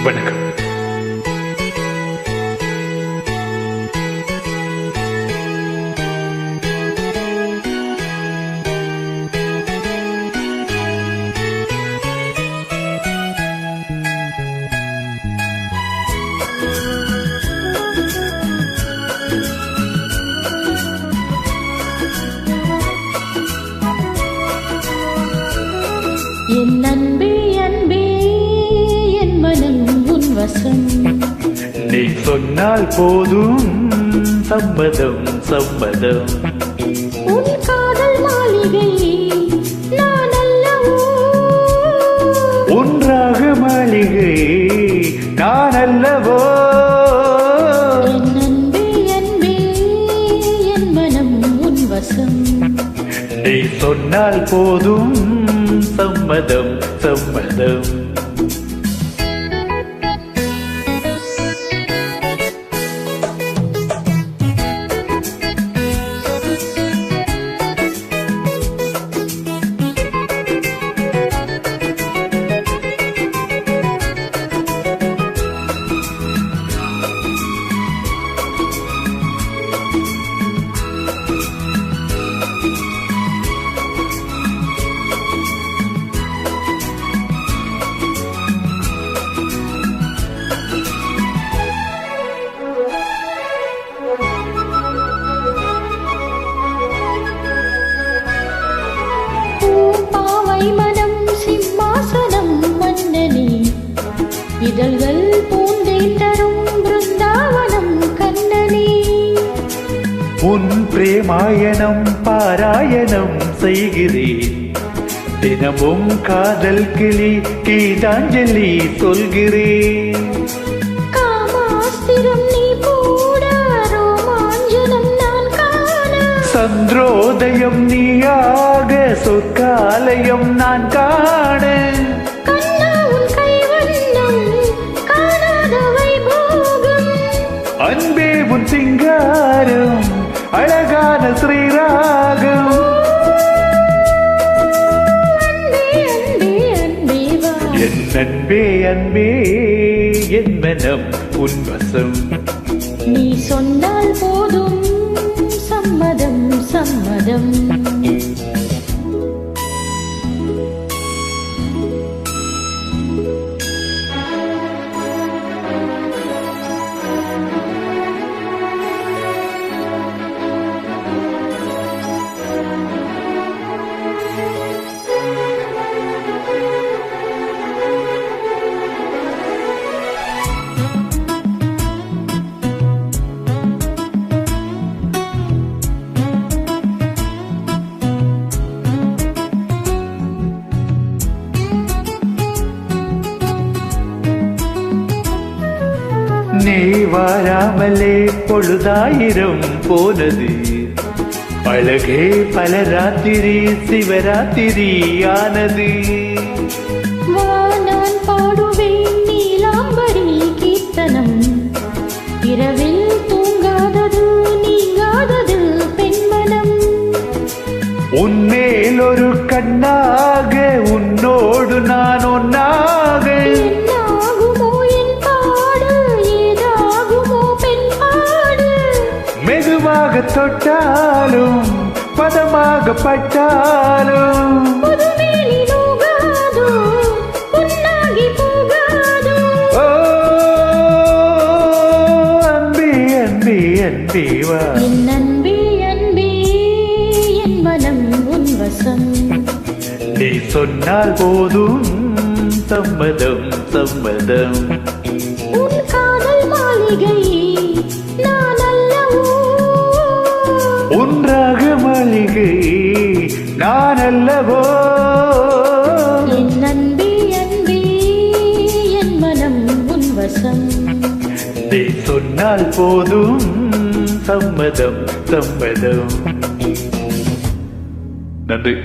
வணக்கம். என் அன்பே அன்பே என் மனம் உன் வசம். நீ சொன்னால் போதும் சம்மதம் சம்மதம். உன் காதல் மாளிகை நான் அல்லவோ. ஒன்றாக மாளிகை நான் அல்லவோ. என் அன்பே அன்பே என் மனம் உன் வசம். நீ சொன்னால் போதும் சம்மதம் சம்மதம். இதழ்கள் பூந்தே தரும் பிருந்தாவனம் கண்ணனே. உன் பிரேமாயணம் பாராயணம் செய்கிறேன். தினமும் காதல் கிளி கீதாஞ்சலி சொல்கிறேன். காமாஸ்திரம் நீ போட ரோமாஞ்சனம் நான் காண. சந்திரோதயம் நீயாக சொற்காலயம் நான் காண. அன்பே உன் சிங்காரம் அழகான ஸ்ரீராகம். என் அன்பே அன்பே என் மனம் உன் வசம். நீ சொன்னால் போதும் சம்மதம் சம்மதம். நீ வாராமலே பொழுதாயிரம் போனது. அழகே பல ராத்திரி சிவராத்திரி ஆனது. நான் பாடுவேன் நீலாம்பரி கீர்த்தனம். இரவில் தூங்காதது நீங்காதது பெண்மனம். உன்மேல் ஒரு கண்ணாக உன்னோடு நான் ஒன்னாக. மெதுவாக தொட்டாலும் பதமாக பட்டாலும் ஓ அன்பே அன்பே அன்பே வா. என் அன்பே அன்பே என் மனம் உன் வசம். நீ சொன்னால் போதும் சம்மதம் சம்மதம். உன் காதல் மாளிகை நான் அல்லவோ. ஒன்றாக மாளிகை நான் அல்லவோ. என் அன்பே அன்பே என் மனம் உன் வசம். நீ சொன்னால் போதும் சம்மதம் சம்மதம். நன்றி.